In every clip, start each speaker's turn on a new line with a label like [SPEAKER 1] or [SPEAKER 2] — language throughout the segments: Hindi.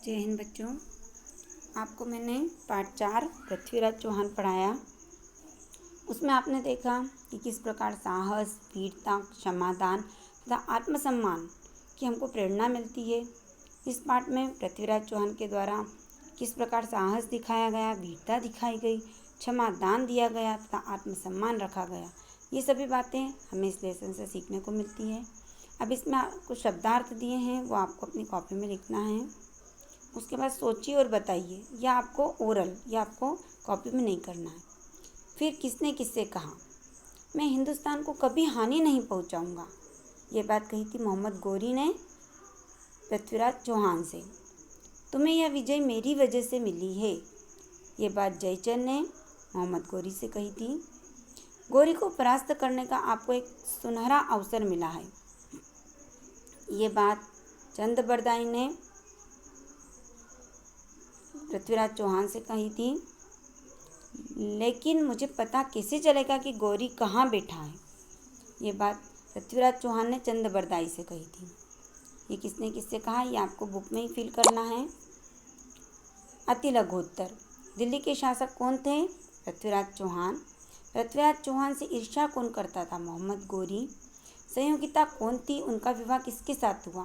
[SPEAKER 1] जय हिंद बच्चों। आपको मैंने पाठ 4 पृथ्वीराज चौहान पढ़ाया। उसमें आपने देखा कि किस प्रकार साहस, वीरता, क्षमादान तथा आत्मसम्मान की हमको प्रेरणा मिलती है। इस पाठ में पृथ्वीराज चौहान के द्वारा किस प्रकार साहस दिखाया गया, वीरता दिखाई गई, क्षमादान दिया गया तथा आत्मसम्मान रखा गया। ये सभी बातें हमें इस लेसन से सीखने को मिलती है। अब इसमें कुछ शब्दार्थ दिए हैं, वो आपको अपनी कॉपी में लिखना है। उसके बाद सोचिए और बताइए। या आपको ओरल या आपको कॉपी में नहीं करना है। फिर किसने किससे कहा, मैं हिंदुस्तान को कभी हानि नहीं पहुंचाऊंगा। ये बात कही थी मोहम्मद गौरी ने पृथ्वीराज चौहान से। तुम्हें यह विजय मेरी वजह से मिली है। ये बात जयचंद ने मोहम्मद गौरी से कही थी। गौरी को परास्त करने का आपको एक सुनहरा अवसर मिला है। ये बात चंद बरदाई ने पृथ्वीराज चौहान से कही थी। लेकिन मुझे पता कैसे चलेगा कि गौरी कहाँ बैठा है। ये बात पृथ्वीराज चौहान ने चंद बरदाई से कही थी। ये किसने किससे कहा, ये आपको बुक में ही फिल करना है। अति लघुत्तर। दिल्ली के शासक कौन थे? पृथ्वीराज चौहान। पृथ्वीराज चौहान से ईर्ष्या कौन करता था? मोहम्मद गौरी। संयोगिता कौन थी? उनका विवाह किसके साथ हुआ?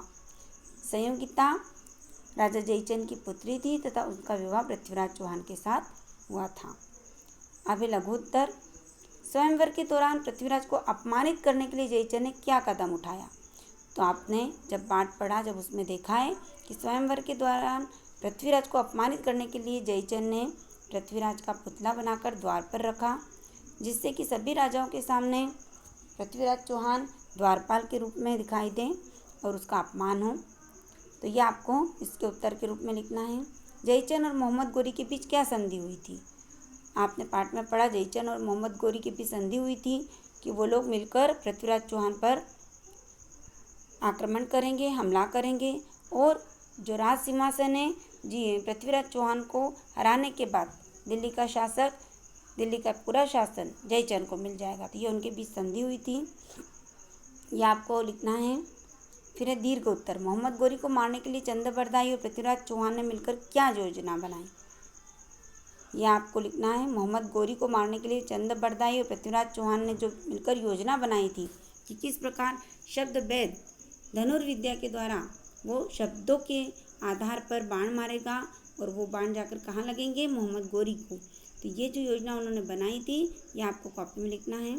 [SPEAKER 1] संयोगिता राजा जयचंद की पुत्री थी तथा उनका विवाह पृथ्वीराज चौहान के साथ हुआ था। अब लघुत्तर। स्वयंवर के दौरान पृथ्वीराज को अपमानित करने के लिए जयचंद ने क्या कदम उठाया? तो आपने जब पाठ पढ़ा, जब उसमें देखा है कि स्वयंवर के दौरान पृथ्वीराज को अपमानित करने के लिए जयचंद ने पृथ्वीराज का पुतला बनाकर द्वार पर रखा, जिससे कि सभी राजाओं के सामने पृथ्वीराज चौहान द्वारपाल के रूप में दिखाई दें और उसका अपमान हो। तो ये आपको इसके उत्तर के रूप में लिखना है। जयचंद और मोहम्मद गौरी के बीच क्या संधि हुई थी? आपने पाठ में पढ़ा, जयचंद और मोहम्मद गौरी के बीच संधि हुई थी कि वो लोग मिलकर पृथ्वीराज चौहान पर आक्रमण करेंगे, हमला करेंगे और जो राज सिंहासन है पृथ्वीराज चौहान को हराने के बाद दिल्ली का पूरा शासन जयचंद को मिल जाएगा। तो ये उनके बीच संधि हुई थी। ये आपको लिखना है। फिर है दीर्घ उत्तर। मोहम्मद गौरी को मारने के लिए चंद बरदाई और पृथ्वीराज चौहान ने मिलकर क्या योजना बनाई? यह आपको लिखना है। मोहम्मद गौरी को मारने के लिए चंद बरदाई और पृथ्वीराज चौहान ने जो मिलकर योजना बनाई थी कि किस प्रकार शब्द भेद धनुर्विद्या के द्वारा वो शब्दों के आधार पर बाण मारेगा और वो बाण जाकर कहाँ लगेंगे? मोहम्मद गौरी को। तो ये जो योजना उन्होंने बनाई थी, ये आपको कॉपी में लिखना है।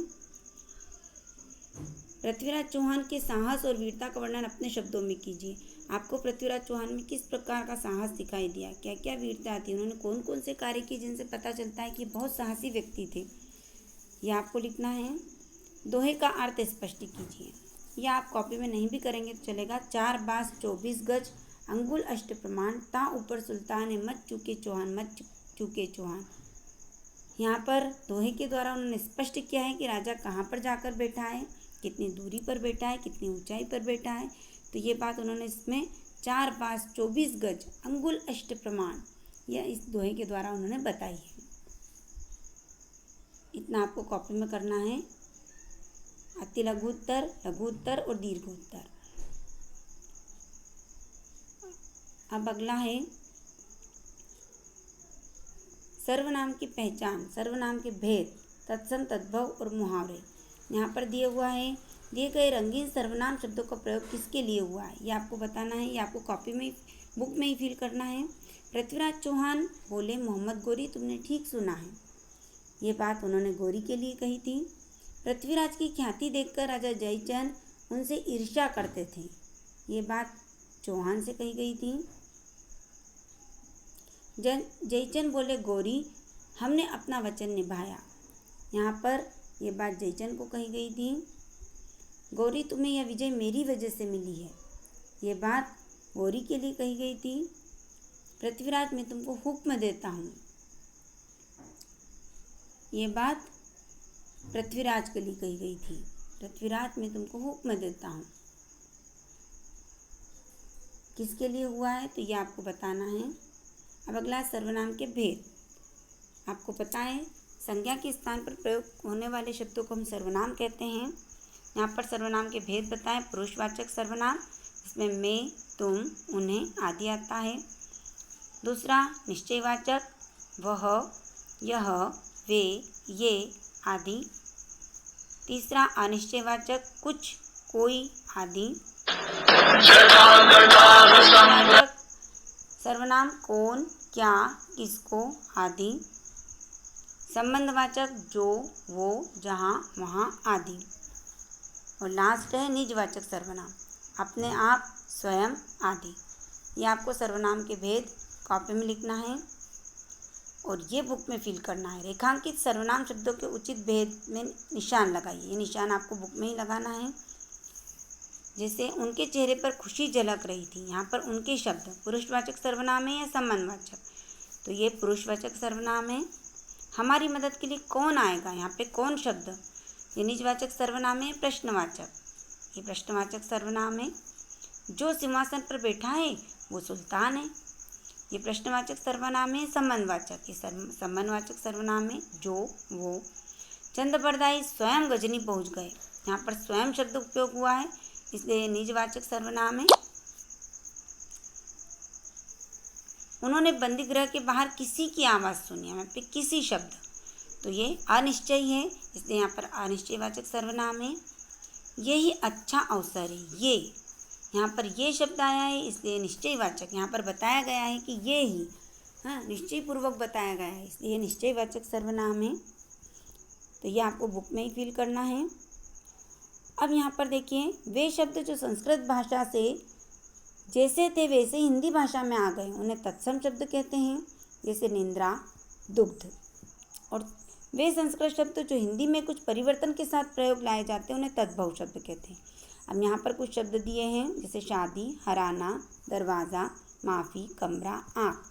[SPEAKER 1] पृथ्वीराज चौहान के साहस और वीरता का वर्णन अपने शब्दों में कीजिए। आपको पृथ्वीराज चौहान में किस प्रकार का साहस दिखाई दिया, क्या क्या वीरता थी, उन्होंने कौन कौन से कार्य किए जिनसे पता चलता है कि बहुत साहसी व्यक्ति थे। यह आपको लिखना है। दोहे का अर्थ स्पष्ट कीजिए। यह आप कॉपी में नहीं भी करेंगे तो चलेगा। 4 बास 24 गज, अंगुल अष्ट प्रमाण, ता ऊपर सुल्तान है, मत चूके चौहान, मत चूके चौहान। यहाँ पर दोहे के द्वारा उन्होंने स्पष्ट किया है कि राजा कहाँ पर जाकर बैठा है, कितनी दूरी पर बैठा है, कितनी ऊंचाई पर बैठा है। तो ये बात उन्होंने इसमें 4 बास 24 गज, अंगुल अष्ट प्रमाण, यह इस दोहे के द्वारा उन्होंने बताई है। इतना आपको कॉपी में करना है। अति लघुत्तर, लघुत्तर और दीर्घोत्तर। अब अगला है सर्वनाम की पहचान, सर्वनाम के भेद, तत्सम, तद्भव और मुहावरे। यहाँ पर दिया हुआ है, दिए गए रंगीन सर्वनाम शब्दों का प्रयोग किसके लिए हुआ है, ये आपको बताना है। ये आपको कॉपी में बुक में ही फिल करना है। पृथ्वीराज चौहान बोले, मोहम्मद गौरी तुमने ठीक सुना है। ये बात उन्होंने गौरी के लिए कही थी। पृथ्वीराज की ख्याति देखकर राजा जयचंद उनसे ईर्ष्या करते थे। ये बात चौहान से कही गई थी। जयचंद बोले, गौरी हमने अपना वचन निभाया। यहाँ पर यह बात जयचंद को कही गई थी। गौरी तुम्हें यह विजय मेरी वजह से मिली है। ये बात गौरी के लिए कही गई थी। पृथ्वीराज मैं तुमको हुक्म देता हूँ। ये बात पृथ्वीराज के लिए कही गई थी। पृथ्वीराज मैं तुमको हुक्म देता हूँ। किसके लिए हुआ है तो ये आपको बताना है। अब अगला सर्वनाम के भेद। आपको पता है संज्ञा के स्थान पर प्रयोग होने वाले शब्दों को हम सर्वनाम कहते हैं। यहाँ पर सर्वनाम के भेद बताएं। पुरुषवाचक सर्वनाम, इसमें मैं, तुम, उन्हें आदि आता है। दूसरा निश्चयवाचक वह, यह, वे, ये आदि। तीसरा अनिश्चयवाचक कुछ, कोई आदि। वाचक सर्वनाम कौन, क्या, किसको आदि। संबंधवाचक जो, वो, जहाँ, वहाँ आदि। और लास्ट है निजवाचक सर्वनाम, अपने आप, स्वयं आदि। ये आपको सर्वनाम के भेद कॉपी में लिखना है और ये बुक में फिल करना है। रेखांकित सर्वनाम शब्दों के उचित भेद में निशान लगाइए। ये निशान आपको बुक में ही लगाना है। जैसे उनके चेहरे पर खुशी झलक रही थी, यहाँ पर उनके शब्द पुरुषवाचक सर्वनाम है या संबंधवाचक, तो ये पुरुषवाचक सर्वनाम है। हमारी मदद के लिए कौन आएगा, यहाँ पे कौन शब्द, ये निजवाचक सर्वनाम है प्रश्नवाचक, ये प्रश्नवाचक सर्वनाम है। जो सिंहासन पर बैठा है वो सुल्तान है, ये प्रश्नवाचक सर्वनाम है संबंधवाचक, ये संबंधवाचक सर्वनाम है जो, वो। चंद बरदाई स्वयं गजनी पहुँच गए, यहाँ पर स्वयं शब्द उपयोग हुआ है इसलिए निजवाचक सर्वनाम है। उन्होंने बंदी गृह के बाहर किसी की आवाज़ सुनी, यहाँ पे किसी शब्द, तो ये अनिश्चय है इसलिए यहाँ पर अनिश्चयवाचक सर्वनाम है। यही अच्छा अवसर है, ये यहाँ पर ये शब्द आया है इसलिए निश्चयवाचक, यहाँ पर बताया गया है कि ये ही, हाँ, निश्चयपूर्वक बताया गया है इसलिए निश्चयवाचक सर्वनाम है। तो ये आपको बुक में ही फिल करना है। अब यहाँ पर देखिए, वे शब्द जो संस्कृत भाषा से जैसे थे वैसे हिंदी भाषा में आ गए उन्हें तत्सम शब्द कहते हैं, जैसे निंद्रा, दुग्ध। और वे संस्कृत शब्द जो हिंदी में कुछ परिवर्तन के साथ प्रयोग लाए जाते हैं उन्हें तद्भव शब्द कहते हैं। अब यहाँ पर कुछ शब्द दिए हैं जैसे शादी, हराना, दरवाज़ा, माफ़ी, कमरा, आँख।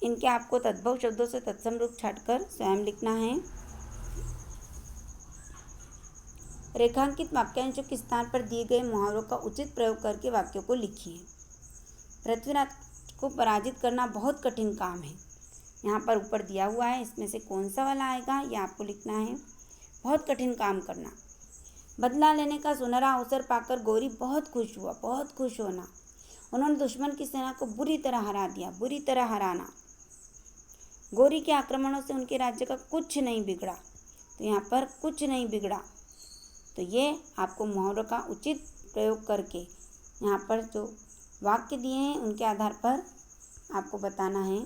[SPEAKER 1] इनके आपको तद्भव शब्दों से तत्सम रूप छाँटकर स्वयं लिखना है। रेखांकित वाक्यांशों के स्थान पर दिए गए मुहावरों का उचित प्रयोग करके वाक्यों को लिखिए। पृथ्वीराज को पराजित करना बहुत कठिन काम है, यहाँ पर ऊपर दिया हुआ है, इसमें से कौन सा वाला आएगा ये आपको लिखना है। बहुत कठिन काम करना। बदला लेने का सुनहरा अवसर पाकर गौरी बहुत खुश हुआ, बहुत खुश होना। उन्होंने दुश्मन की सेना को बुरी तरह हरा दिया, बुरी तरह हराना। गौरी के आक्रमणों से उनके राज्य का कुछ नहीं बिगड़ा, तो यहाँ पर कुछ नहीं बिगड़ा, तो ये आपको मुहावरों का उचित प्रयोग करके यहाँ पर जो वाक्य दिए हैं उनके आधार पर आपको बताना है।